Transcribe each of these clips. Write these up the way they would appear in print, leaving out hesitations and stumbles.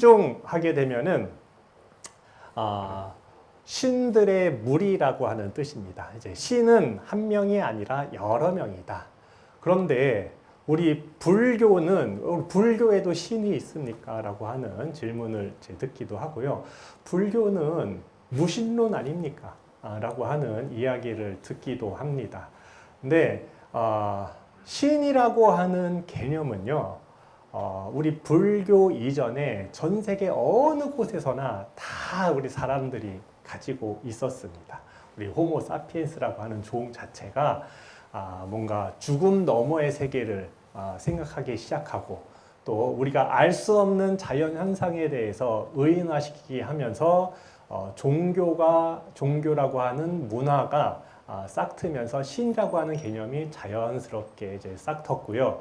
집중하게 되면은 신들의 무리라고 하는 뜻입니다. 이제 신은 한 명이 아니라 여러 명이다. 그런데 우리 불교에도 신이 있습니까? 라고 하는 질문을 듣기도 하고요. 불교는 무신론 아닙니까? 라고 하는 이야기를 듣기도 합니다. 근데 신이라고 하는 개념은요, 우리 불교 이전에 전 세계 어느 곳에서나 다 우리 사람들이 가지고 있었습니다. 우리 호모 사피엔스라고 하는 종 자체가 뭔가 죽음 너머의 세계를 생각하기 시작하고, 또 우리가 알 수 없는 자연 현상에 대해서 의인화시키게 하면서 종교라고 하는 문화가 싹트면서 신이라고 하는 개념이 자연스럽게 이제 싹텄고요.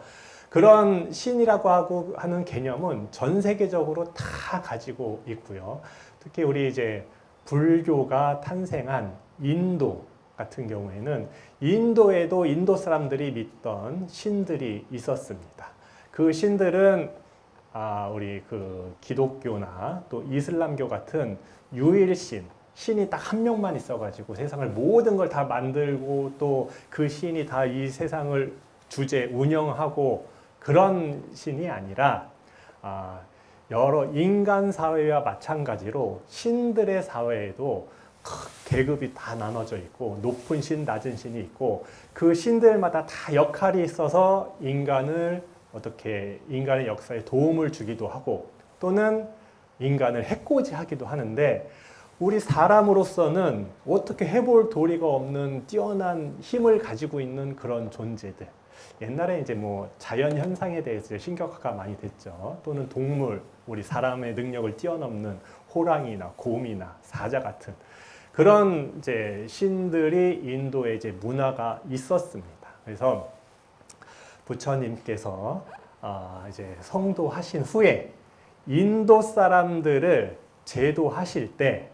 그런 신이라고 하는 개념은 전 세계적으로 다 가지고 있고요. 특히 우리 이제 불교가 탄생한 인도 같은 경우에는 인도에도 인도 사람들이 믿던 신들이 있었습니다. 그 신들은 우리 그 기독교나 또 이슬람교 같은 유일신, 신이 딱 한 명만 있어가지고 세상을 모든 걸 다 만들고 또 그 신이 다 이 세상을 운영하고 그런 신이 아니라 여러 인간 사회와 마찬가지로 신들의 사회에도 계급이 다 나눠져 있고 높은 신, 낮은 신이 있고 그 신들마다 다 역할이 있어서 인간의 역사에 도움을 주기도 하고 또는 인간을 해코지하기도 하는데 우리 사람으로서는 어떻게 해볼 도리가 없는 뛰어난 힘을 가지고 있는 그런 존재들. 옛날에 이제 뭐 자연 현상에 대해서 신격화가 많이 됐죠. 또는 동물, 우리 사람의 능력을 뛰어넘는 호랑이나 곰이나 사자 같은 그런 이제 신들이 인도에 이제 문화가 있었습니다. 그래서 부처님께서 이제 성도하신 후에 인도 사람들을 제도하실 때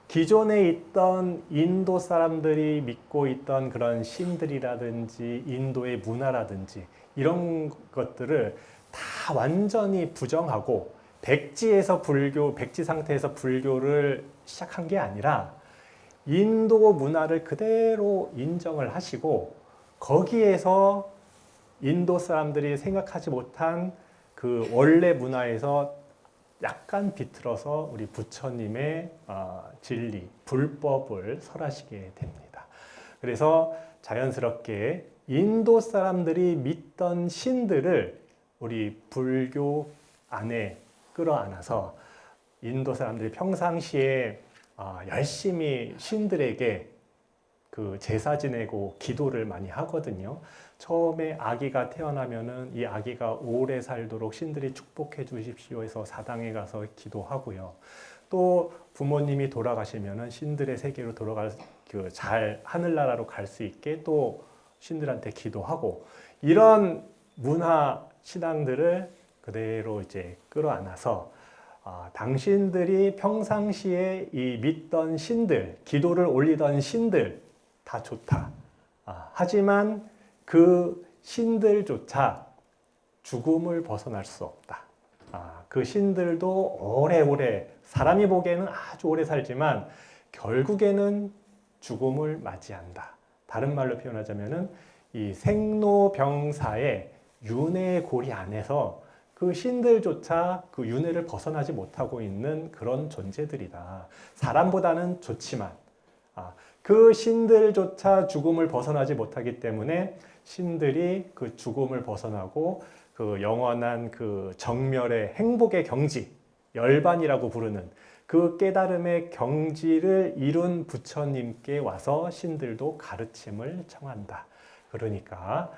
기존에 있던 인도 사람들이 믿고 있던 그런 신들이라든지 인도의 문화라든지 이런 것들을 다 완전히 부정하고 백지 상태에서 불교를 시작한 게 아니라 인도 문화를 그대로 인정을 하시고 거기에서 인도 사람들이 생각하지 못한 그 원래 문화에서 약간 비틀어서 우리 부처님의 진리, 불법을 설하시게 됩니다. 그래서 자연스럽게 인도 사람들이 믿던 신들을 우리 불교 안에 끌어안아서 인도 사람들이 평상시에 열심히 신들에게 그 제사 지내고 기도를 많이 하거든요. 처음에 아기가 태어나면은 이 아기가 오래 살도록 신들이 축복해 주십시오 해서 사당에 가서 기도하고요. 또 부모님이 돌아가시면은 신들의 세계로 하늘나라로 갈 수 있게 또 신들한테 기도하고 이런 문화 신앙들을 그대로 이제 끌어안아서 당신들이 평상시에 이 믿던 신들, 기도를 올리던 신들 다 좋다. 하지만 그 신들조차 죽음을 벗어날 수 없다. 그 신들도 오래오래 사람이 보기에는 아주 오래 살지만 결국에는 죽음을 맞이한다. 다른 말로 표현하자면은 이 생로병사의 윤회의 고리 안에서 그 신들조차 그 윤회를 벗어나지 못하고 있는 그런 존재들이다. 사람보다는 좋지만 그 신들조차 죽음을 벗어나지 못하기 때문에 신들이 그 죽음을 벗어나고 그 영원한 그 정멸의 행복의 경지, 열반이라고 부르는 그 깨달음의 경지를 이룬 부처님께 와서 신들도 가르침을 청한다. 그러니까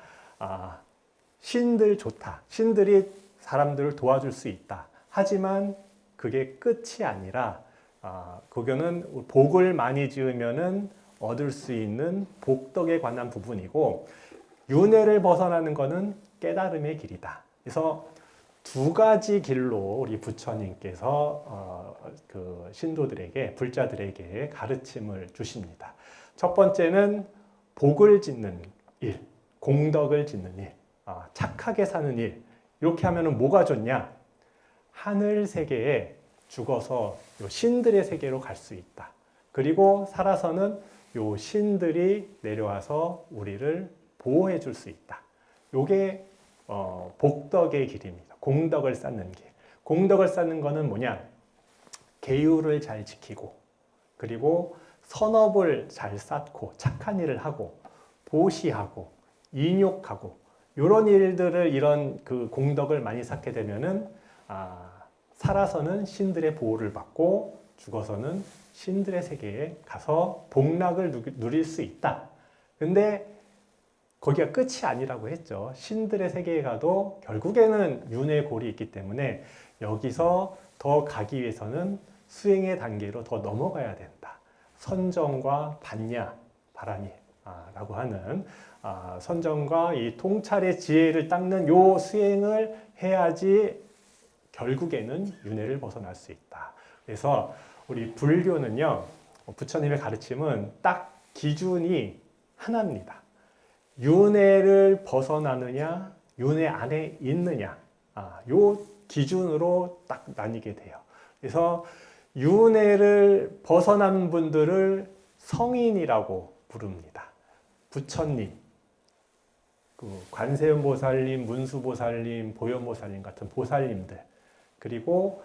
신들 좋다. 신들이 사람들을 도와줄 수 있다. 하지만 그게 끝이 아니라 그거는 복을 많이 지으면은 얻을 수 있는 복덕에 관한 부분이고 윤회를 벗어나는 것은 깨달음의 길이다. 그래서 두 가지 길로 우리 부처님께서 그 신도들에게 불자들에게 가르침을 주십니다. 첫 번째는 복을 짓는 일, 공덕을 짓는 일, 착하게 사는 일. 이렇게 하면은 뭐가 좋냐? 하늘 세계에 죽어서 요 신들의 세계로 갈 수 있다. 그리고 살아서는 요 신들이 내려와서 우리를 보호해 줄 수 있다. 요게 복덕의 길입니다. 공덕을 쌓는 길. 공덕을 쌓는 거는 뭐냐? 계율을 잘 지키고, 그리고 선업을 잘 쌓고, 착한 일을 하고, 보시하고, 인욕하고, 이런 일들을, 이런 그 공덕을 많이 쌓게 되면은, 살아서는 신들의 보호를 받고, 죽어서는 신들의 세계에 가서 복락을 누릴 수 있다. 근데 거기가 끝이 아니라고 했죠. 신들의 세계에 가도 결국에는 윤회 골이 있기 때문에 여기서 더 가기 위해서는 수행의 단계로 더 넘어가야 된다. 선정과 반야, 바람이 라고 하는 선정과 이 통찰의 지혜를 닦는 요 수행을 해야지 결국에는 윤회를 벗어날 수 있다. 그래서 우리 불교는요, 부처님의 가르침은 딱 기준이 하나입니다. 윤회를 벗어나느냐, 윤회 안에 있느냐, 요 기준으로 딱 나뉘게 돼요. 그래서 윤회를 벗어난 분들을 성인이라고 부릅니다. 부처님, 그 관세음보살님, 문수보살님, 보현보살님 같은 보살님들, 그리고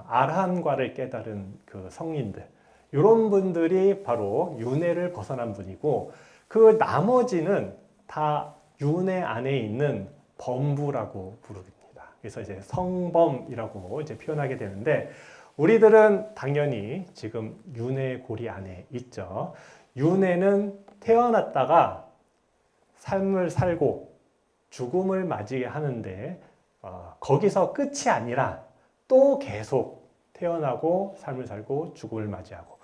아라한과를 깨달은 그 성인들, 이런 분들이 바로 윤회를 벗어난 분이고, 그 나머지는 다 윤회 안에 있는 범부라고 부릅니다. 그래서 이제 성범이라고 이제 표현하게 되는데, 우리들은 당연히 지금 윤회 고리 안에 있죠. 윤회는 태어났다가 삶을 살고 죽음을 맞이하게 하는데, 거기서 끝이 아니라 또 계속 태어나고 삶을 살고 죽음을 맞이하고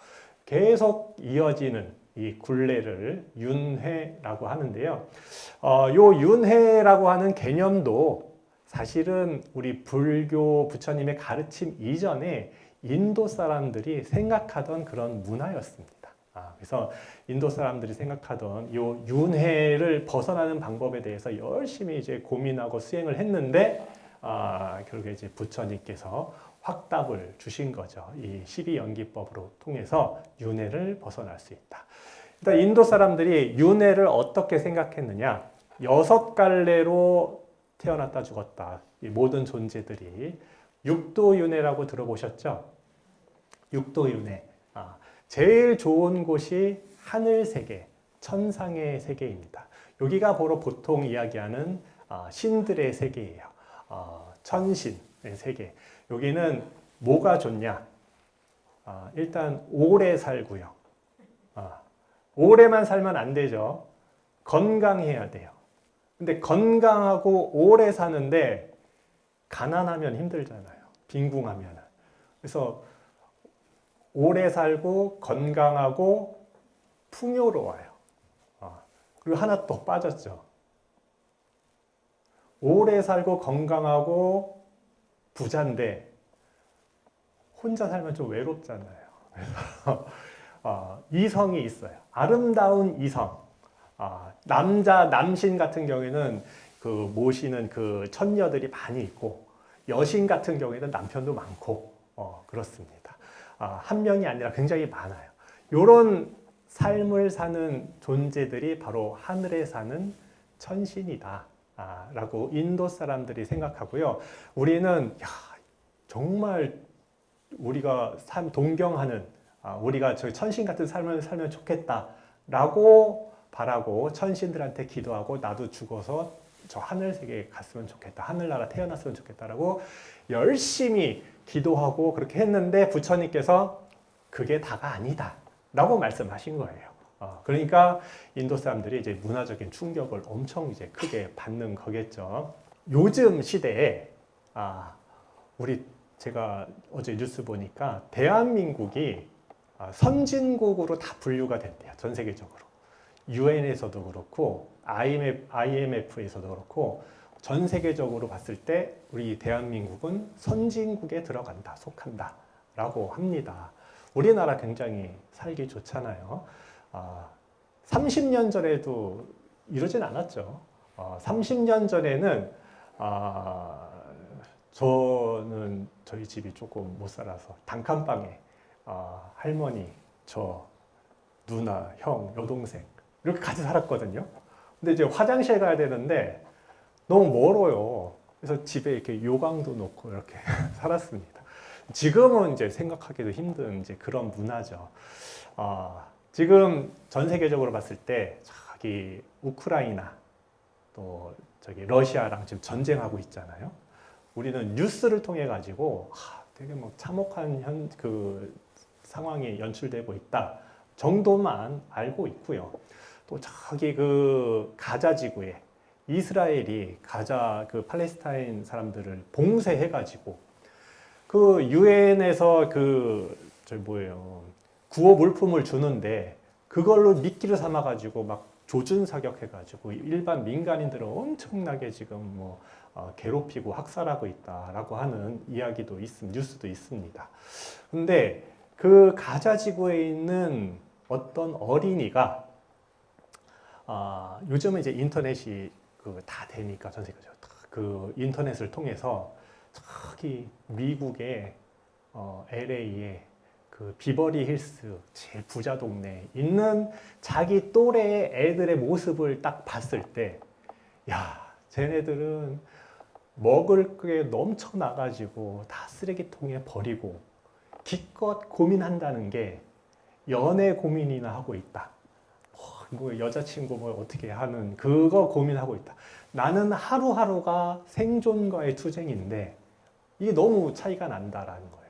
계속 이어지는 이 굴레를 윤회라고 하는데요. 요 윤회라고 하는 개념도 사실은 우리 불교 부처님의 가르침 이전에 인도 사람들이 생각하던 그런 문화였습니다. 그래서 인도 사람들이 생각하던 요 윤회를 벗어나는 방법에 대해서 열심히 이제 고민하고 수행을 했는데, 결국에 이제 부처님께서 확답을 주신 거죠. 이 12연기법으로 통해서 윤회를 벗어날 수 있다. 일단 인도 사람들이 윤회를 어떻게 생각했느냐? 6갈래로 태어났다 죽었다. 이 모든 존재들이 육도윤회라고 들어보셨죠? 육도윤회. 제일 좋은 곳이 하늘세계, 천상의 세계입니다. 여기가 바로 보통 이야기하는 신들의 세계예요. 천신의 세계. 여기는 뭐가 좋냐? 일단 오래 살고요. 오래만 살면 안 되죠. 건강해야 돼요. 근데 건강하고 오래 사는데 가난하면 힘들잖아요. 빈궁하면. 그래서 오래 살고 건강하고 풍요로워요. 그리고 하나 또 빠졌죠. 오래 살고 건강하고 부자인데 혼자 살면 좀 외롭잖아요. 그래서 이성이 있어요. 아름다운 이성. 남신 같은 경우에는 그 모시는 그 천녀들이 많이 있고, 여신 같은 경우에는 남편도 많고, 그렇습니다. 한 명이 아니라 굉장히 많아요. 이런 삶을 사는 존재들이 바로 하늘에 사는 천신이다. 라고 인도 사람들이 생각하고요. 우리는 정말 우리가 동경하는, 우리가 저 천신 같은 삶을 살면 좋겠다라고 바라고 천신들한테 기도하고, 나도 죽어서 저 하늘 세계에 갔으면 좋겠다, 하늘나라 태어났으면 좋겠다라고 열심히 기도하고 그렇게 했는데, 부처님께서 그게 다가 아니다 라고 말씀하신 거예요. 그러니까 인도 사람들이 이제 문화적인 충격을 엄청 이제 크게 받는 거겠죠. 요즘 시대에 제가 어제 뉴스 보니까 대한민국이 선진국으로 다 분류가 됐대요. 전 세계적으로. UN에서도 그렇고 IMF에서도 그렇고 전 세계적으로 봤을 때 우리 대한민국은 선진국에 들어간다, 속한다 라고 합니다. 우리나라 굉장히 살기 좋잖아요. 30년 전에도 이러진 않았죠. 30년 전에는 저는 저희 집이 조금 못 살아서 단칸방에 할머니, 저, 누나, 형, 여동생 이렇게 같이 살았거든요. 근데 이제 화장실 가야 되는데 너무 멀어요. 그래서 집에 이렇게 요강도 놓고 이렇게 살았습니다. 지금은 이제 생각하기도 힘든 이제 그런 문화죠. 지금 전 세계적으로 봤을 때 저기 우크라이나 또 저기 러시아랑 지금 전쟁하고 있잖아요. 우리는 뉴스를 통해 가지고 되게 뭐 참혹한 그 상황이 연출되고 있다 정도만 알고 있고요. 또 저기 그 가자 지구에 이스라엘이 가자 그 팔레스타인 사람들을 봉쇄해 가지고 그 유엔에서 그 저기 뭐예요 구호 물품을 주는데 그걸로 미끼를 삼아 가지고 막 조준 사격해 가지고 일반 민간인들을 엄청나게 지금 뭐 괴롭히고 학살하고 있다라고 하는 이야기도 뉴스도 있습니다. 근데 그 가자 지구에 있는 어떤 어린이가 요즘은 이제 인터넷이 다 되니까 전 세계적으로 그 인터넷을 통해서 저기 미국의 LA에 그 비버리 힐스 제일 부자 동네에 있는 자기 또래의 애들의 모습을 딱 봤을 때, 야, 쟤네들은 먹을 게 넘쳐나가지고 다 쓰레기통에 버리고 기껏 고민한다는 게 연애 고민이나 하고 있다. 뭐 여자친구 뭐 어떻게 하는 그거 고민하고 있다. 나는 하루하루가 생존과의 투쟁인데 이게 너무 차이가 난다라는 거예요.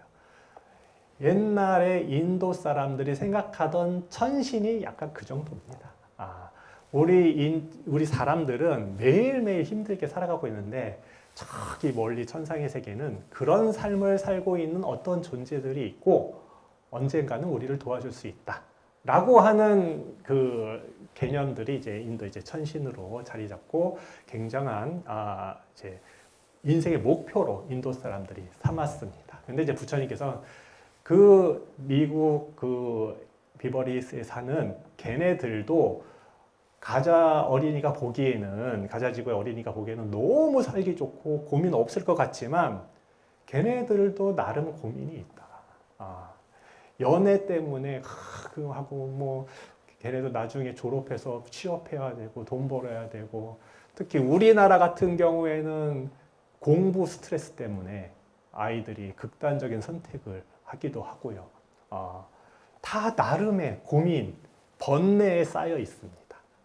옛날에 인도 사람들이 생각하던 천신이 약간 그 정도입니다. 우리 사람들은 매일매일 힘들게 살아가고 있는데 저기 멀리 천상의 세계는 그런 삶을 살고 있는 어떤 존재들이 있고 언젠가는 우리를 도와줄 수 있다. 라고 하는 그 개념들이 이제 인도 이제 천신으로 자리 잡고 굉장한 이제 인생의 목표로 인도 사람들이 삼았습니다. 근데 이제 부처님께서 그 미국 그 비버리힐스에 사는 걔네들도 가자 지구의 어린이가 보기에는 너무 살기 좋고 고민 없을 것 같지만 걔네들도 나름 고민이 있다. 연애 때문에 하고 뭐 걔네도 나중에 졸업해서 취업해야 되고 돈 벌어야 되고 특히 우리나라 같은 경우에는 공부 스트레스 때문에 아이들이 극단적인 선택을 하기도 하고요. 다 나름의 고민, 번뇌에 쌓여 있습니다.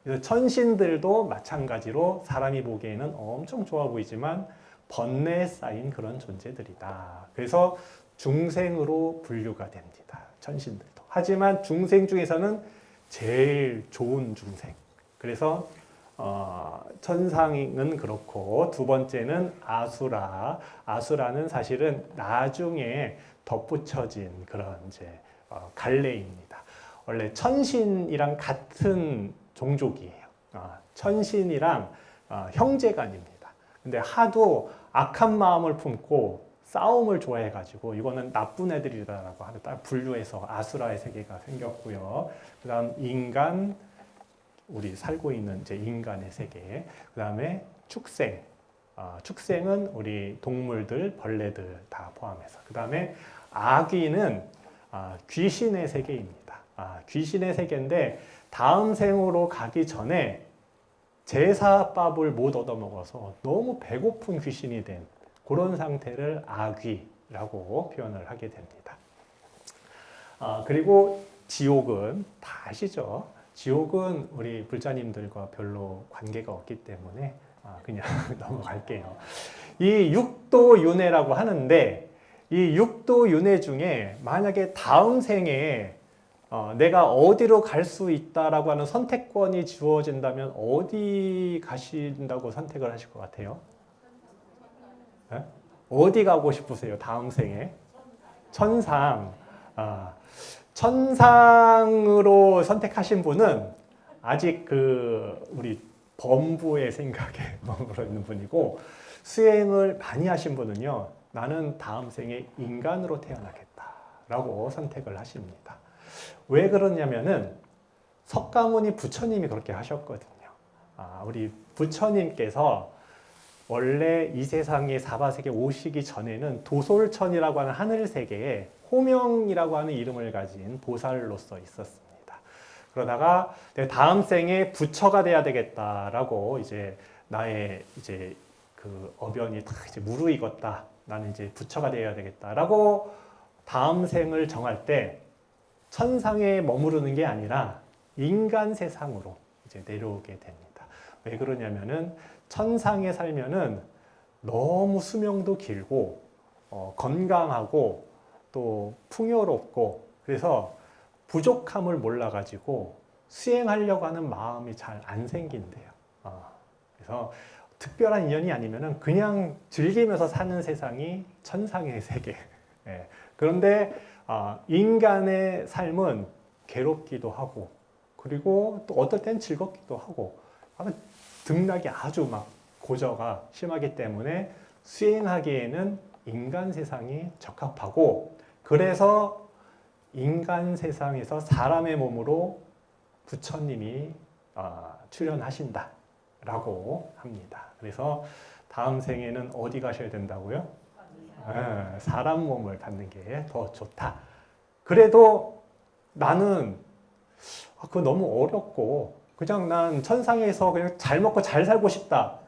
그래서 천신들도 마찬가지로 사람이 보기에는 엄청 좋아 보이지만 번뇌에 쌓인 그런 존재들이다. 그래서 중생으로 분류가 됩니다. 천신들도. 하지만 중생 중에서는 제일 좋은 중생. 그래서 천상은 그렇고 두 번째는 아수라. 아수라는 사실은 나중에 덧붙여진 그런 이제 갈래입니다. 원래 천신이랑 같은 종족이에요. 천신이랑 형제간입니다. 근데 하도 악한 마음을 품고 싸움을 좋아해가지고 이거는 나쁜 애들이다라고 하는 딱 분류해서 아수라의 세계가 생겼고요. 그다음 인간, 우리 살고 있는 이제 인간의 세계. 그다음에 축생. 축생은 우리 동물들, 벌레들 다 포함해서. 그다음에 아귀는 귀신의 세계입니다. 귀신의 세계인데 다음 생으로 가기 전에 제사밥을 못 얻어먹어서 너무 배고픈 귀신이 된 그런 상태를 아귀라고 표현을 하게 됩니다. 그리고 지옥은 다 아시죠? 지옥은 우리 불자님들과 별로 관계가 없기 때문에 그냥 넘어갈게요. 이 육도윤회라고 하는데 이 육도윤회 중에 만약에 다음 생에 내가 어디로 갈 수 있다라고 하는 선택권이 주어진다면 어디 가신다고 선택을 하실 것 같아요? 네? 어디 가고 싶으세요? 다음 생에? 천상. 천상으로 선택하신 분은 아직 우리 범부의 생각에 머물러 있는 분이고 수행을 많이 하신 분은요. 나는 다음 생에 인간으로 태어나겠다라고 선택을 하십니다. 왜 그러냐면은 석가모니 부처님이 그렇게 하셨거든요. 우리 부처님께서 원래 이 세상에 사바세계 오시기 전에는 도솔천이라고 하는 하늘 세계에 호명이라고 하는 이름을 가진 보살로서 있었습니다. 그러다가 다음 생에 부처가 돼야 되겠다라고 이제 나의 이제 그 어변이 다 이제 무르익었다. 나는 이제 부처가 되어야 되겠다라고 다음 생을 정할 때 천상에 머무르는 게 아니라 인간 세상으로 이제 내려오게 됩니다. 왜 그러냐면은 천상에 살면은 너무 수명도 길고 건강하고 또 풍요롭고 그래서 부족함을 몰라가지고 수행하려고 하는 마음이 잘 안 생긴대요. 그래서 특별한 인연이 아니면은 그냥 즐기면서 사는 세상이 천상의 세계. 예. 그런데 인간의 삶은 괴롭기도 하고 그리고 또 어떨 땐 즐겁기도 하고 등락이 아주 막 고저가 심하기 때문에 수행하기에는 인간 세상이 적합하고 그래서 인간 세상에서 사람의 몸으로 부처님이 출현하신다라고 합니다. 그래서 다음 생에는 어디 가셔야 된다고요? 사람 몸을 받는 게 더 좋다. 그래도 나는 그거 너무 어렵고 그냥 난 천상에서 그냥 잘 먹고 잘 살고 싶다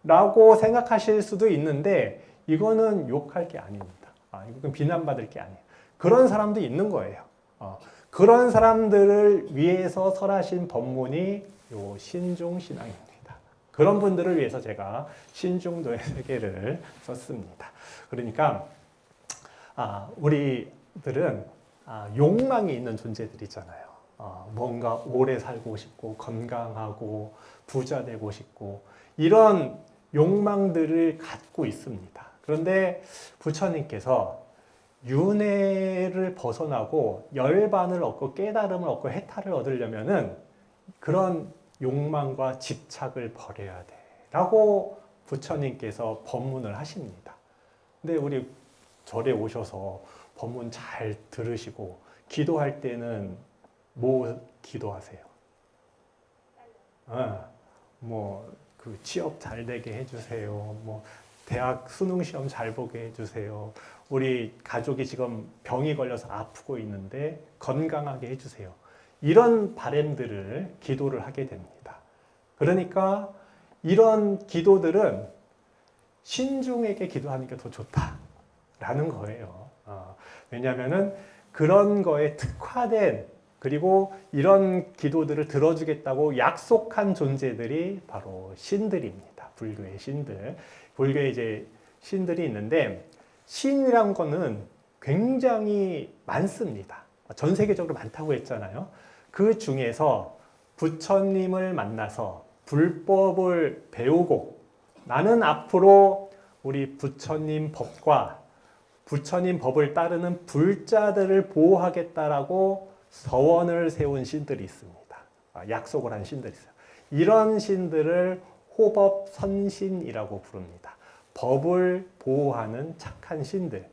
라고 생각하실 수도 있는데 이거는 욕할 게 아닙니다. 이건 비난받을 게 아니에요. 그런 사람도 있는 거예요. 그런 사람들을 위해서 설하신 법문이 요 신중신앙입니다. 그런 분들을 위해서 제가 신중도의 세계를 썼습니다. 그러니까 우리들은 욕망이 있는 존재들이잖아요. 뭔가 오래 살고 싶고 건강하고 부자 되고 싶고 이런 욕망들을 갖고 있습니다. 그런데 부처님께서 윤회를 벗어나고 열반을 얻고 깨달음을 얻고 해탈을 얻으려면은 그런 욕망과 집착을 버려야 돼 라고 부처님께서 법문을 하십니다. 근데 우리 절에 오셔서 법문 잘 들으시고 기도할 때는 뭐 기도하세요? 그 취업 잘 되게 해주세요. 뭐 대학 수능 시험 잘 보게 해주세요. 우리 가족이 지금 병이 걸려서 아프고 있는데 건강하게 해주세요. 이런 바람들을 기도를 하게 됩니다. 그러니까 이런 기도들은 신중에게 기도하는 게 더 좋다라는 거예요. 왜냐하면은 그런 거에 특화된 그리고 이런 기도들을 들어주겠다고 약속한 존재들이 바로 신들입니다. 불교의 신들. 불교에 이제 신들이 있는데 신이란 거는 굉장히 많습니다. 전 세계적으로 많다고 했잖아요. 그 중에서 부처님을 만나서 불법을 배우고 나는 앞으로 우리 부처님 법과 부처님 법을 따르는 불자들을 보호하겠다라고 서원을 세운 신들이 있습니다. 약속을 한 신들이 있어요. 이런 신들을 호법선신이라고 부릅니다. 법을 보호하는 착한 신들.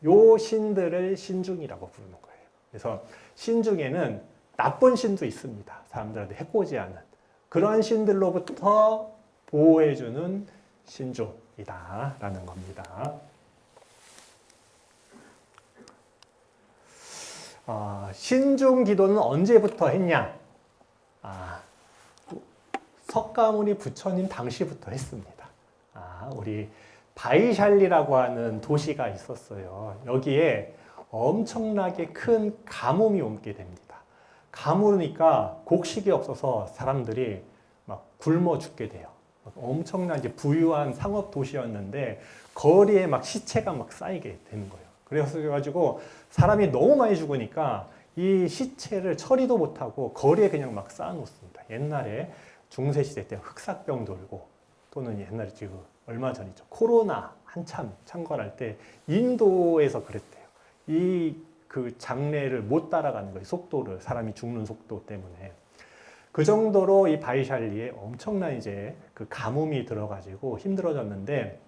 요 신들을 신중이라고 부르는 거예요. 그래서 신중에는 나쁜 신도 있습니다. 사람들한테 해코지 하는. 그런 신들로부터 보호해주는 신중이다라는 겁니다. 신중 기도는 언제부터 했냐? 석가모니 부처님 당시부터 했습니다. 우리 바이샬리라고 하는 도시가 있었어요. 여기에 엄청나게 큰 가뭄이 오게 됩니다. 가무니까 곡식이 없어서 사람들이 막 굶어 죽게 돼요. 엄청난 이제 부유한 상업 도시였는데 거리에 막 시체가 막 쌓이게 되는 거예요. 그래가지고 사람이 너무 많이 죽으니까 이 시체를 처리도 못하고 거리에 그냥 막 쌓아놓습니다. 옛날에 중세시대 때 흑사병 돌고 또는 옛날에 지금 얼마 전이죠. 코로나 한참 창궐할 때 인도에서 그랬대요. 이 그 장례를 못 따라가는 거예요. 속도를 사람이 죽는 속도 때문에. 그 정도로 이 바이샬리에 엄청난 이제 그 가뭄이 들어가지고 힘들어졌는데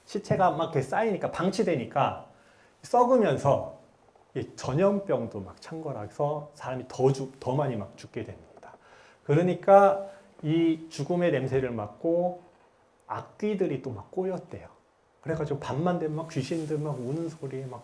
시체가 막 이렇게 쌓이니까 방치되니까 썩으면서 전염병도 막 창궐해서 사람이 더 많이 막 죽게 됩니다. 그러니까 이 죽음의 냄새를 맡고 악귀들이 또 막 꼬였대요. 그래가지고 밤만 되면 막 귀신들 막 우는 소리에 막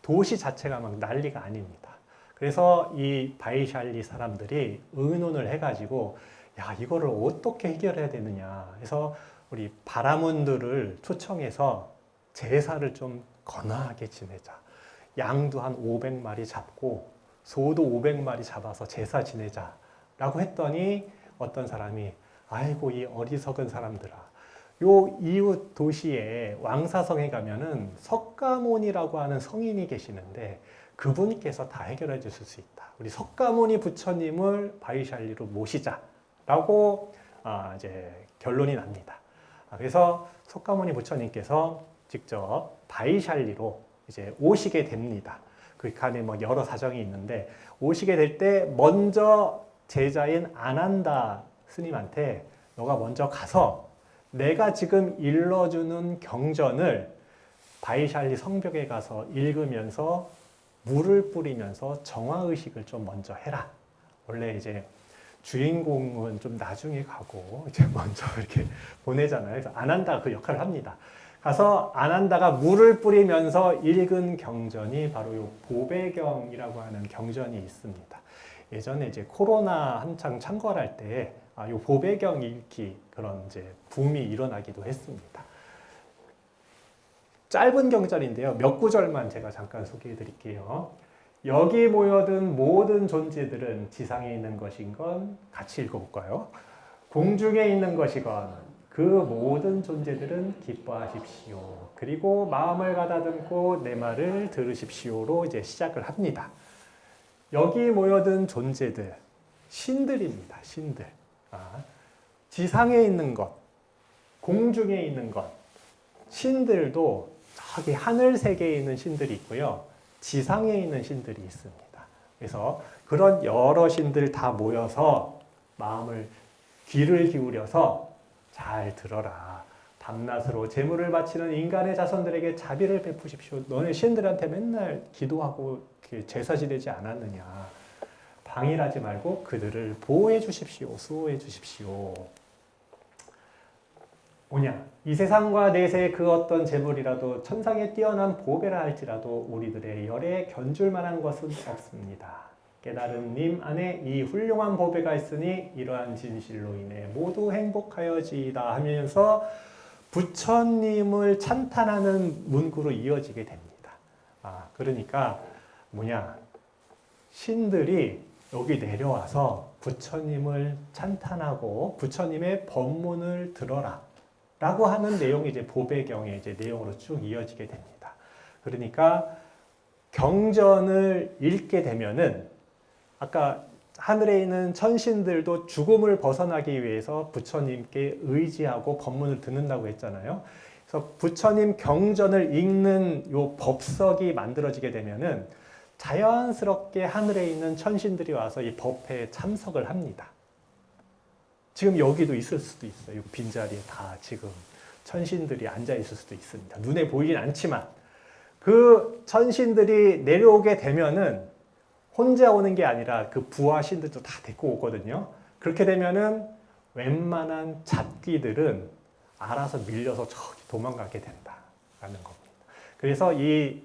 도시 자체가 막 난리가 아닙니다. 그래서 이 바이샬리 사람들이 의논을 해가지고 야, 이거를 어떻게 해결해야 되느냐 해서 우리 바라문들을 초청해서 제사를 좀 거나하게 지내자. 양도 한 500마리 잡고 소도 500마리 잡아서 제사 지내자 라고 했더니 어떤 사람이 아이고 이 어리석은 사람들아, 요 이웃 도시에 왕사성에 가면은 석가모니라고 하는 성인이 계시는데 그분께서 다 해결해 주실 수 있다. 우리 석가모니 부처님을 바이샬리로 모시자라고 이제 결론이 납니다. 그래서 석가모니 부처님께서 직접 바이샬리로 이제 오시게 됩니다. 그 안에 뭐 여러 사정이 있는데 오시게 될 때 먼저 제자인 아난다 스님한테 너가 먼저 가서 내가 지금 일러주는 경전을 바이샬리 성벽에 가서 읽으면서 물을 뿌리면서 정화의식을 좀 먼저 해라. 원래 이제 주인공은 좀 나중에 가고 이제 먼저 이렇게 보내잖아요. 그래서 아난다가 그 역할을 합니다. 가서 아난다가 물을 뿌리면서 읽은 경전이 바로 요 보배경이라고 하는 경전이 있습니다. 예전에 이제 코로나 한창 창궐할 때 요 보배경 읽기 그런 이제 붐이 일어나기도 했습니다. 짧은 경전인데요. 몇 구절만 제가 잠깐 소개해 드릴게요. 여기 모여든 모든 존재들은 지상에 있는 것인건 같이 읽어볼까요? 공중에 있는 것이건 그 모든 존재들은 기뻐하십시오. 그리고 마음을 가다듬고 내 말을 들으십시오로 이제 시작을 합니다. 여기 모여든 존재들, 신들입니다. 신들. 지상에 있는 것, 공중에 있는 것, 신들도 저기 하늘 세계에 있는 신들이 있고요. 지상에 있는 신들이 있습니다. 그래서 그런 여러 신들 다 모여서 마음을 귀를 기울여서 잘 들어라. 밤낮으로 제물을 바치는 인간의 자손들에게 자비를 베푸십시오. 너네 신들한테 맨날 기도하고 제사 지내지 않았느냐. 방일하지 말고 그들을 보호해 주십시오. 수호해 주십시오. 뭐냐? 이 세상과 내세의 그 어떤 재물이라도 천상에 뛰어난 보배라 할지라도 우리들의 열에 견줄 만한 것은 없습니다. 깨달은 님 안에 이 훌륭한 보배가 있으니 이러한 진실로 인해 모두 행복하여지이다 하면서 부처님을 찬탄하는 문구로 이어지게 됩니다. 그러니까 뭐냐? 신들이 여기 내려와서 부처님을 찬탄하고 부처님의 법문을 들어라 라고 하는 내용이 이제 보배경의 이제 내용으로 쭉 이어지게 됩니다. 그러니까 경전을 읽게 되면은 아까 하늘에 있는 천신들도 죽음을 벗어나기 위해서 부처님께 의지하고 법문을 듣는다고 했잖아요. 그래서 부처님 경전을 읽는 요 법석이 만들어지게 되면은 자연스럽게 하늘에 있는 천신들이 와서 이 법회에 참석을 합니다. 지금 여기도 있을 수도 있어요. 빈자리에 다 지금 천신들이 앉아 있을 수도 있습니다. 눈에 보이진 않지만 그 천신들이 내려오게 되면은 혼자 오는 게 아니라 그 부하 신들도 다 데리고 오거든요. 그렇게 되면은 웬만한 잡귀들은 알아서 밀려서 저기 도망가게 된다라는 겁니다. 그래서 이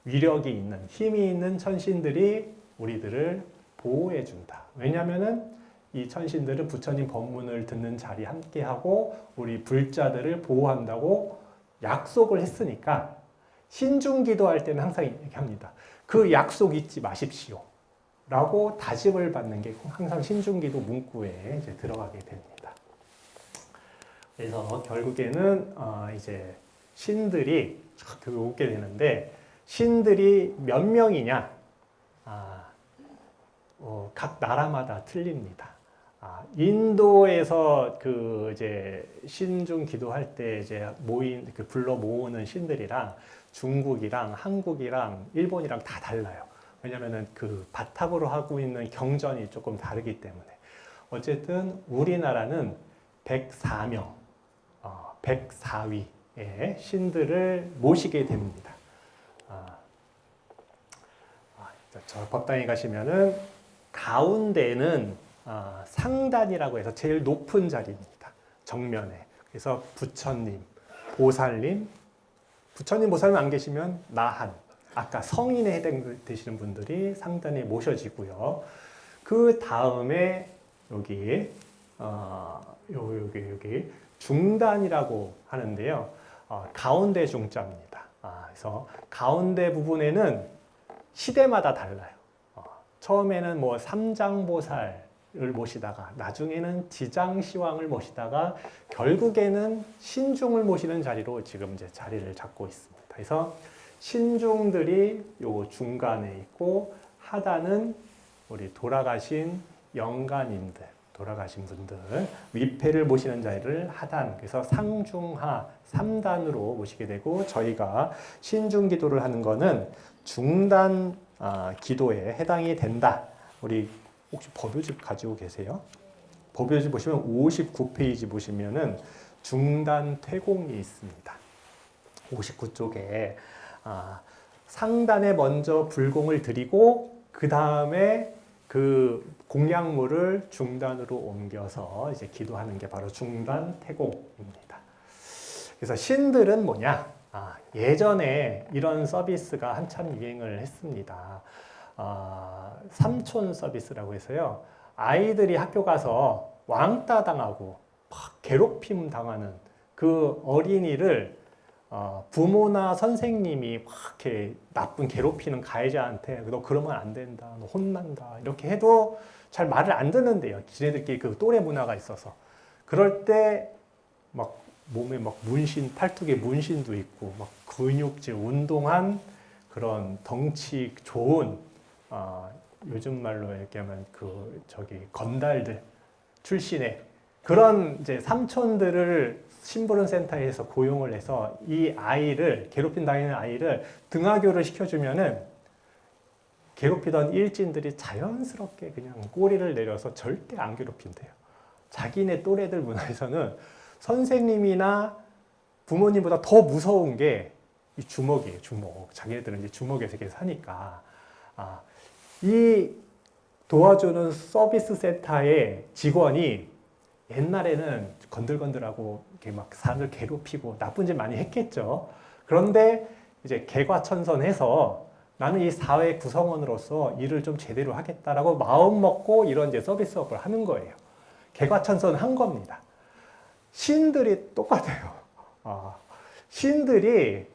위력이 있는, 힘이 있는 천신들이 우리들을 보호해 준다. 왜냐하면은 이 천신들은 부처님 법문을 듣는 자리에 함께하고 우리 불자들을 보호한다고 약속을 했으니까 신중기도할 때는 항상 얘기합니다. 그 약속 잊지 마십시오. 라고 다짐을 받는 게 항상 신중기도 문구에 이제 들어가게 됩니다. 그래서 결국에는 이제 신들이 오게 되는데 신들이 몇 명이냐? 각 나라마다 틀립니다. 인도에서 그 이제 신중 기도할 때 이제 불러 모으는 신들이랑 중국이랑 한국이랑 일본이랑 다 달라요. 왜냐면은 그 바탕으로 하고 있는 경전이 조금 다르기 때문에. 어쨌든 우리나라는 104명, 104위의 신들을 모시게 됩니다. 저 법당에 가시면은 가운데는 상단이라고 해서 제일 높은 자리입니다. 정면에. 그래서 부처님, 보살님, 부처님, 보살님 안 계시면 나한, 아까 성인에 해당되시는 분들이 상단에 모셔지고요. 그 다음에 여기 여기 중단이라고 하는데요. 가운데 중자입니다. 그래서 가운데 부분에는 시대마다 달라요. 처음에는 뭐 삼장보살을 모시다가 나중에는 지장시황을 모시다가 결국에는 신중을 모시는 자리로 지금 이제 자리를 잡고 있습니다. 그래서 신중들이 요 중간에 있고 하단은 우리 돌아가신 영가님들, 돌아가신 분들 위패를 모시는 자리를 하단, 그래서 상중하 3단으로 모시게 되고 저희가 신중 기도를 하는 거는 중단 기도에 해당이 된다. 우리 혹시 법요집 가지고 계세요? 법요집 보시면 59페이지 보시면은 중단 퇴공이 있습니다. 59쪽에 상단에 먼저 불공을 드리고 그 다음에 그 공양물을 중단으로 옮겨서 이제 기도하는 게 바로 중단 퇴공입니다. 그래서 신들은 뭐냐? 예전에 이런 서비스가 한참 유행을 했습니다. 삼촌 서비스라고 해서요. 아이들이 학교 가서 왕따 당하고 막 괴롭힘 당하는 그 어린이를 부모나 선생님이 막 이렇게 나쁜 괴롭히는 가해자한테 너 그러면 안 된다, 너 혼난다 이렇게 해도 잘 말을 안 듣는데요. 지네들끼리 그 또래 문화가 있어서. 그럴 때 막 몸에 막 문신, 팔뚝에 문신도 있고 막 근육질 운동한 그런 덩치 좋은 요즘 말로 얘기하면 건달들 출신의 그런 이제 삼촌들을 심부름 센터에서 고용을 해서 이 아이를 괴롭힌 다니는 아이를 등하교를 시켜주면은 괴롭히던 일진들이 자연스럽게 그냥 꼬리를 내려서 절대 안 괴롭힌대요. 자기네 또래들 문화에서는 선생님이나 부모님보다 더 무서운 게 이 주먹이에요, 주먹. 자기네들은 이제 주먹의 세계에 사니까. 이 도와주는 서비스 센터의 직원이 옛날에는 건들건들하고 이렇게 막 사람들 괴롭히고 나쁜 짓 많이 했겠죠. 그런데 이제 개과천선해서 나는 이 사회 구성원으로서 일을 좀 제대로 하겠다라고 마음 먹고 이런 이제 서비스업을 하는 거예요. 개과천선한 겁니다. 신들이 똑같아요. 신들이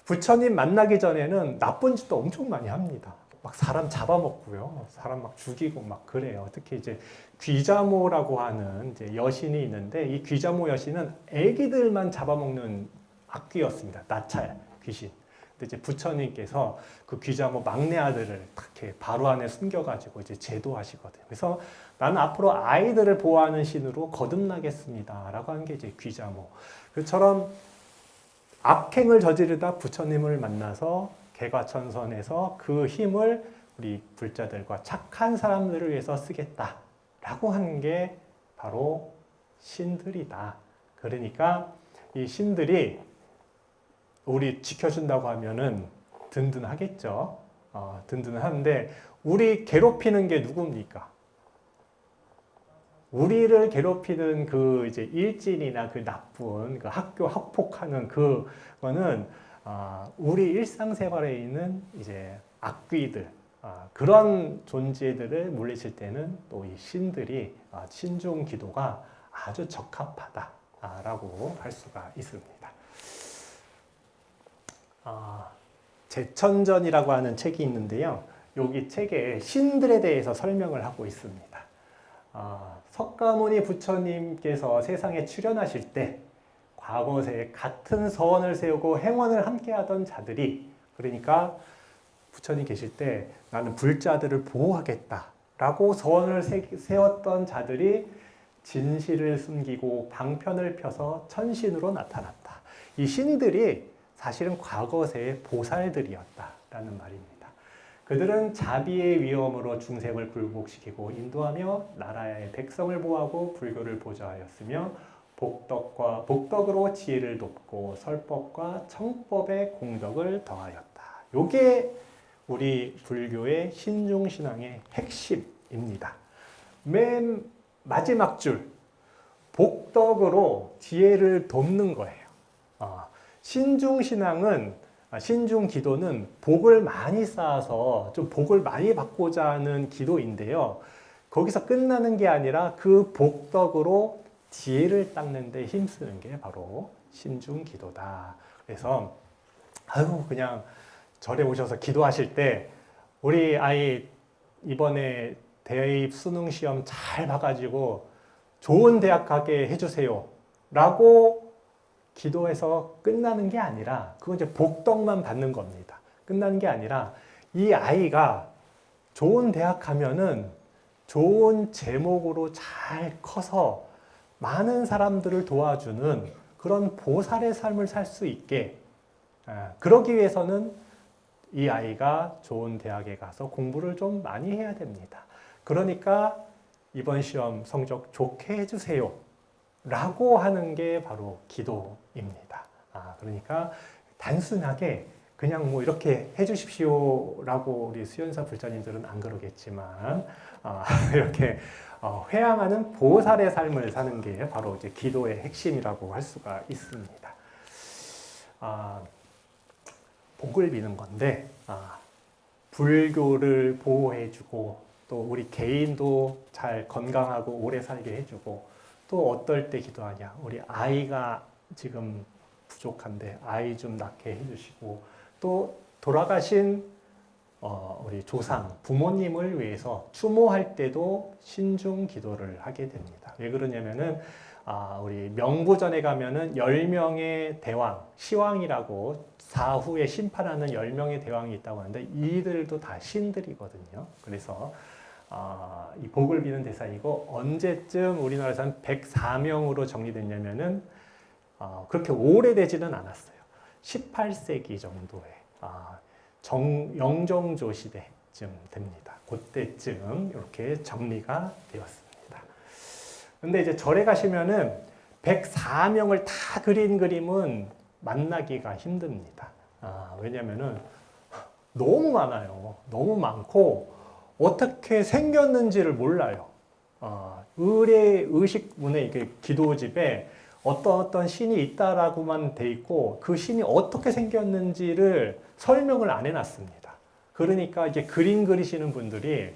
부처님 만나기 전에는 나쁜 짓도 엄청 많이 합니다. 막 사람 잡아먹고요. 사람 막 죽이고 막 그래요. 특히 이제 귀자모라고 하는 이제 여신이 있는데 이 귀자모 여신은 애기들만 잡아먹는 악귀였습니다. 나찰 귀신. 근데 이제 부처님께서 그 귀자모 막내 아들을 이렇게 바로 안에 숨겨가지고 이제 제도하시거든요. 그래서 나는 앞으로 아이들을 보호하는 신으로 거듭나겠습니다라고 하는 게 이제 귀자모. 그처럼 악행을 저지르다 부처님을 만나서 개과천선해서 그 힘을 우리 불자들과 착한 사람들을 위해서 쓰겠다라고 하는 게 바로 신들이다. 그러니까 이 신들이 우리 지켜준다고 하면은 든든하겠죠. 든든한데 우리 괴롭히는 게 누굽니까? 우리를 괴롭히는 그 이제 일진이나 그 나쁜 그 학교 학폭하는 그거는 우리 일상생활에 있는 이제 악귀들 그런 존재들을 물리칠 때는 또 이 신들이 신중 기도가 아주 적합하다라고 할 수가 있습니다. 제천전이라고 하는 책이 있는데요. 여기 책에 신들에 대해서 설명을 하고 있습니다. 석가모니 부처님께서 세상에 출현하실 때 과거에 같은 서원을 세우고 행원을 함께하던 자들이 그러니까 부처님 계실 때 나는 불자들을 보호하겠다라고 서원을 세웠던 자들이 진실을 숨기고 방편을 펴서 천신으로 나타났다. 이 신들이 사실은 과거세의 보살들이었다라는 말입니다. 그들은 자비의 위엄으로 중생을 굴복시키고 인도하며 나라의 백성을 보호하고 불교를 보좌하였으며 복덕으로 지혜를 돕고 설법과 청법의 공덕을 더하였다. 이게 우리 불교의 신중신앙의 핵심입니다. 맨 마지막 줄 복덕으로 지혜를 돕는 거예요. 신중신앙은 신중기도는 복을 많이 쌓아서 좀 복을 많이 받고자 하는 기도인데요. 거기서 끝나는 게 아니라 그 복덕으로 지혜를 닦는 데 힘쓰는 게 바로 신중기도다. 그래서 그냥 절에 오셔서 기도하실 때 우리 아이 이번에 대입 수능 시험 잘 봐가지고 좋은 대학 가게 해주세요 라고 기도해서 끝나는 게 아니라 그건 이제 복덕만 받는 겁니다. 끝나는 게 아니라 이 아이가 좋은 대학 가면은 좋은 제목으로 잘 커서 많은 사람들을 도와주는 그런 보살의 삶을 살 수 있게, 그러기 위해서는 이 아이가 좋은 대학에 가서 공부를 좀 많이 해야 됩니다. 그러니까 이번 시험 성적 좋게 해주세요 라고 하는 게 바로 기도입니다. 그러니까 단순하게 그냥 뭐 이렇게 해주십시오 라고 우리 수연사 불자님들은 안 그러겠지만 이렇게 회양하는 보살의 삶을 사는 게 바로 이제 기도의 핵심이라고 할 수가 있습니다. 복을 비는 건데 불교를 보호해주고 또 우리 개인도 잘 건강하고 오래 살게 해주고 또 어떨 때 기도하냐, 우리 아이가 지금 부족한데 아이 좀 낳게 해주시고 또 돌아가신 우리 조상, 부모님을 위해서 추모할 때도 신중 기도를 하게 됩니다. 왜 그러냐면은 우리 명부전에 가면은 10명의 대왕, 시왕이라고 사후에 심판하는 10명의 대왕이 있다고 하는데 이들도 다 신들이거든요. 그래서 이 복을 비는 대상이고 언제쯤 우리나라에서는 104명으로 정리됐냐면은 그렇게 오래되지는 않았어요. 18세기 정도에 영정조 시대쯤 됩니다. 그때쯤 이렇게 정리가 되었습니다. 근데 이제 절에 가시면은 104명을 다 그린 그림은 만나기가 힘듭니다. 왜냐면은 너무 많아요. 너무 많고 어떻게 생겼는지를 몰라요. 의식문에 이게 기도집에 어떤 신이 있다라고만 돼 있고 그 신이 어떻게 생겼는지를 설명을 안 해놨습니다. 그러니까 이제 그림 그리시는 분들이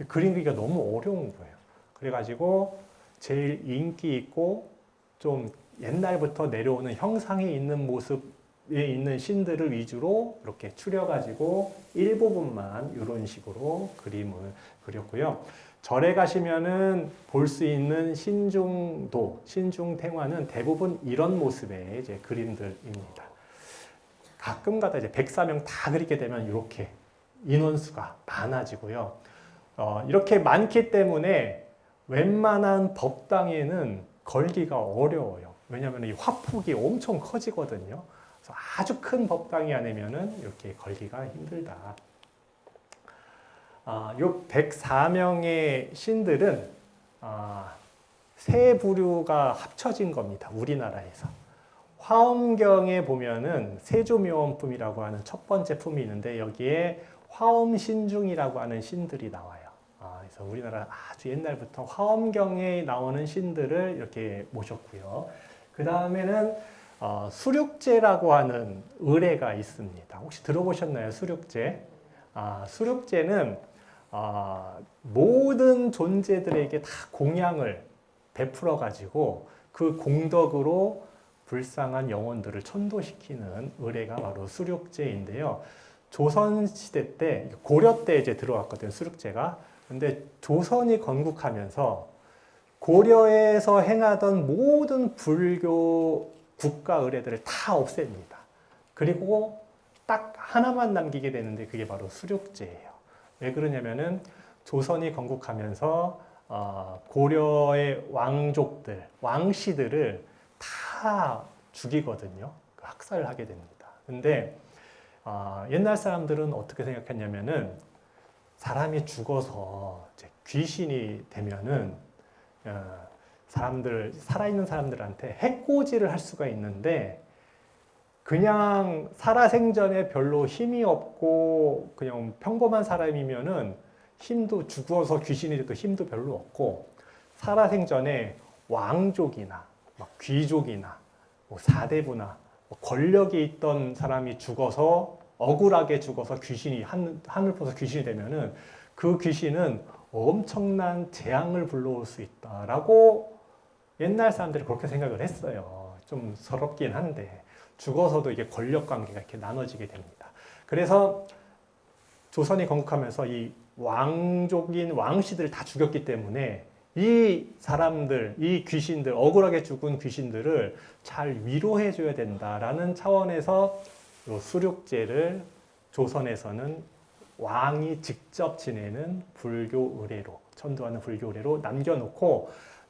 그림 그리기가 너무 어려운 거예요. 그래가지고 제일 인기 있고 좀 옛날부터 내려오는 형상이 있는 모습에 있는 신들을 위주로 이렇게 추려가지고 일부분만 이런 식으로 그림을 그렸고요. 절에 가시면은 볼 수 있는 신중도, 신중탱화는 대부분 이런 모습의 이제 그림들입니다. 가끔가다 이제 104명 다 그리게 되면 이렇게 인원수가 많아지고요. 이렇게 많기 때문에 웬만한 법당에는 걸기가 어려워요. 왜냐하면 이 화폭이 엄청 커지거든요. 그래서 아주 큰 법당이 아니면은 이렇게 걸기가 힘들다. 요 104명의 신들은 세 부류가 합쳐진 겁니다. 우리나라에서. 화엄경에 보면은 세조묘원품이라고 하는 첫 번째 품이 있는데 여기에 화엄신중이라고 하는 신들이 나와요. 그래서 우리나라 아주 옛날부터 화엄경에 나오는 신들을 이렇게 모셨고요. 그 다음에는 수륙제라고 하는 의례가 있습니다. 혹시 들어보셨나요? 수륙제? 수륙제는 모든 존재들에게 다 공양을 베풀어 가지고 그 공덕으로 불쌍한 영혼들을 천도시키는 의례가 바로 수륙제인데요. 조선시대 때, 고려 때 이제 들어왔거든요, 수륙제가. 근데 조선이 건국하면서 고려에서 행하던 모든 불교 국가 의례들을 다 없앱니다. 그리고 딱 하나만 남기게 되는데 그게 바로 수륙제예요. 왜 그러냐면은 조선이 건국하면서 고려의 왕족들, 왕씨들을 다 죽이거든요. 학살을 하게 됩니다. 근데 옛날 사람들은 어떻게 생각했냐면은 사람이 죽어서 이제 귀신이 되면은 살아있는 사람들한테 해코지를 할 수가 있는데 그냥 살아생전에 별로 힘이 없고 그냥 평범한 사람이면은 힘도 죽어서 귀신이 돼도 힘도 별로 없고 살아생전에 왕족이나 막 귀족이나 뭐 사대부나 뭐 권력이 있던 사람이 죽어서 억울하게 죽어서 귀신이 하늘 퍼서 귀신이 되면은 그 귀신은 엄청난 재앙을 불러올 수 있다라고 옛날 사람들이 그렇게 생각을 했어요. 좀 서럽긴 한데 죽어서도 이게 권력 관계가 이렇게 나눠지게 됩니다. 그래서 조선이 건국하면서 이 왕족인 왕씨들을 다 죽였기 때문에 이 사람들, 이 귀신들, 억울하게 죽은 귀신들을 잘 위로해 줘야 된다라는 차원에서 이 수륙제를 조선에서는 왕이 직접 지내는 불교 의례로, 천도하는 불교 의례로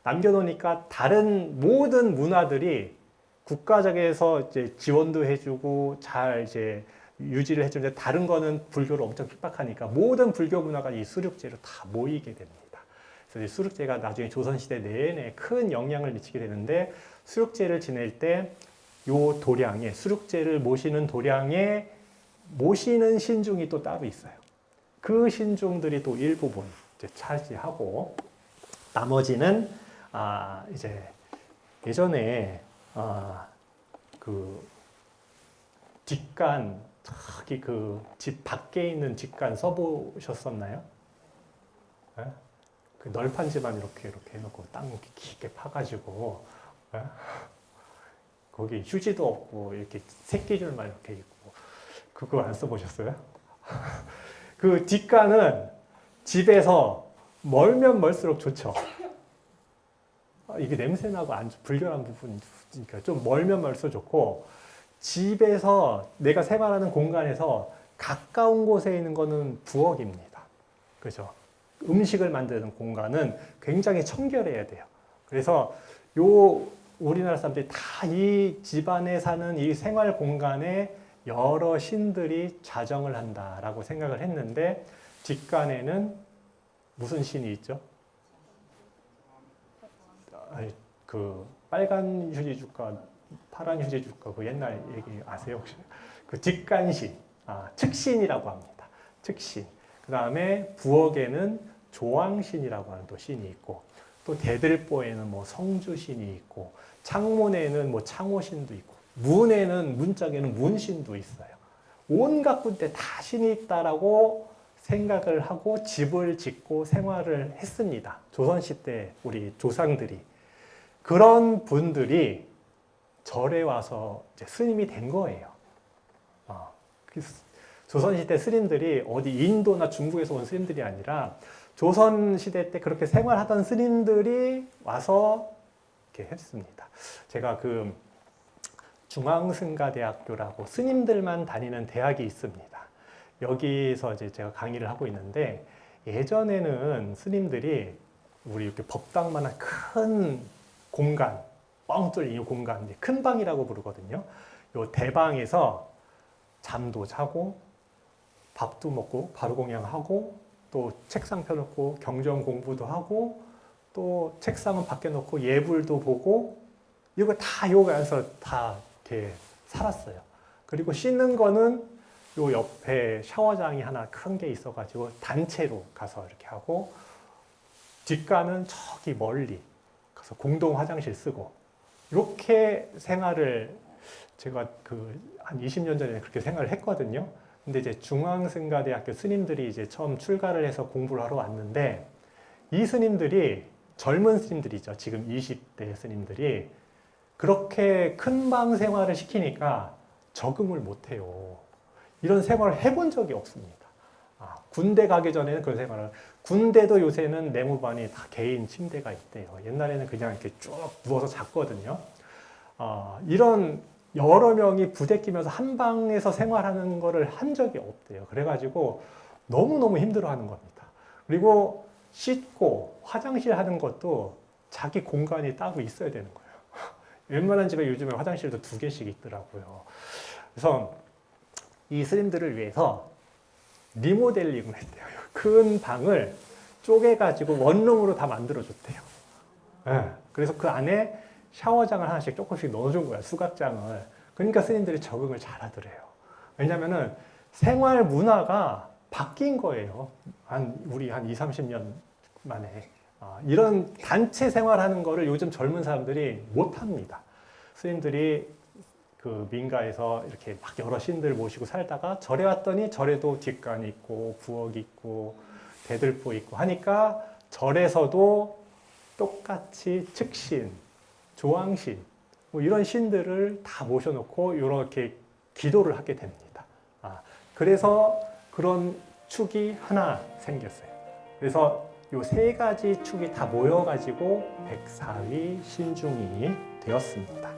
남겨놓으니까 다른 모든 문화들이 국가적에서 이제 지원도 해주고 잘 이제 유지를 해주는데 다른 거는 불교를 엄청 핍박하니까 모든 불교 문화가 이 수륙제로 다 모이게 됩니다. 그래서 이 수륙제가 나중에 조선시대 내내 큰 영향을 미치게 되는데 수륙제를 지낼 때 요 도량에 수륙제를 모시는 도량에 모시는 신중이 또 따로 있어요. 그 신중들이 또 일부분 이제 차지하고 나머지는 이제 예전에 그 뒷간 저기 그 집 밖에 있는 뒷간 써보셨었나요? 네? 그 널판 집안 이렇게 해놓고 땅 이렇게 깊게 파가지고 네? 거기 휴지도 없고 이렇게 새끼줄만 이렇게 있고 그거 안 써보셨어요? 그 뒷간은 집에서 멀면 멀수록 좋죠. 이게 냄새나고 불결한 부분이니까 좀 멀면 멀수록 좋고 집에서 내가 생활하는 공간에서 가까운 곳에 있는 거는 부엌입니다. 그죠? 음식을 만드는 공간은 굉장히 청결해야 돼요. 그래서 우리나라 사람들이 다 이 집안에 사는 이 생활 공간에 여러 신들이 자정을 한다라고 생각을 했는데 뒷간에는 무슨 신이 있죠? 그 빨간 휴지줄까 파란 휴지줄까 그 옛날 얘기 아세요 혹시? 그 뒷간신, 측신이라고 합니다. 측신. 그 다음에 부엌에는 조왕신이라고 하는 또 신이 있고 또 대들보에는 뭐 성주신이 있고 창문에는 뭐 창호신도 있고 문에는 문짝에는 문신도 있어요. 온갖 군데 다 신이 있다라고 생각을 하고 집을 짓고 생활을 했습니다. 조선시대 우리 조상들이. 그런 분들이 절에 와서 이제 스님이 된 거예요. 조선시대 스님들이 어디 인도나 중국에서 온 스님들이 아니라 조선시대 때 그렇게 생활하던 스님들이 와서 이렇게 했습니다. 제가 그 중앙승가대학교라고 스님들만 다니는 대학이 있습니다. 여기서 이제 제가 강의를 하고 있는데 예전에는 스님들이 우리 이렇게 법당만한 큰 공간, 뻥 뚫린 이 공간, 큰 방이라고 부르거든요. 요 대방에서 잠도 자고 밥도 먹고 가루공양하고 또 책상 펴놓고 경전 공부도 하고 또 책상은 밖에 놓고 예불도 보고 이거 다 요 안에서 다 이렇게 살았어요. 그리고 씻는 거는 요 옆에 샤워장이 하나 큰 게 있어가지고 단체로 가서 이렇게 하고 뒷가는 저기 멀리 가서 공동 화장실 쓰고 이렇게 생활을 제가 한 20년 전에 그렇게 생활을 했거든요. 근데 이제 중앙승가대학교 스님들이 이제 처음 출가를 해서 공부를 하러 왔는데 이 스님들이 젊은 스님들이죠. 지금 20대 스님들이 그렇게 큰 방 생활을 시키니까 적응을 못해요. 이런 생활을 해본 적이 없습니다. 군대 가기 전에는 그런 생활을 군대도 요새는 내무반이 다 개인 침대가 있대요. 옛날에는 그냥 이렇게 쭉 누워서 잤거든요. 이런 여러 명이 부대끼면서 한 방에서 생활하는 거를 한 적이 없대요. 그래가지고 너무너무 힘들어하는 겁니다. 그리고 씻고 화장실 하는 것도 자기 공간이 따로 있어야 되는 거예요. 웬만한 집에 요즘에 화장실도 2개씩 있더라고요. 그래서 이 스님들을 위해서 리모델링을 했대요. 큰 방을 쪼개가지고 원룸으로 다 만들어줬대요. 네. 그래서 그 안에 샤워장을 하나씩 조금씩 넣어준 거야, 수갑장을. 그러니까 스님들이 적응을 잘 하더래요. 왜냐면은 생활 문화가 바뀐 거예요. 우리 한 20, 30년 만에. 이런 단체 생활하는 거를 요즘 젊은 사람들이 못 합니다. 스님들이 그 민가에서 이렇게 막 여러 신들 모시고 살다가 절에 왔더니 절에도 뒷간 있고 부엌 있고 대들보 있고 하니까 절에서도 똑같이 측신, 조왕신 뭐 이런 신들을 다 모셔놓고 이렇게 기도를 하게 됩니다. 그래서 그런 축이 하나 생겼어요. 그래서 이 세 가지 축이 다 모여가지고 백사위 신중이 되었습니다.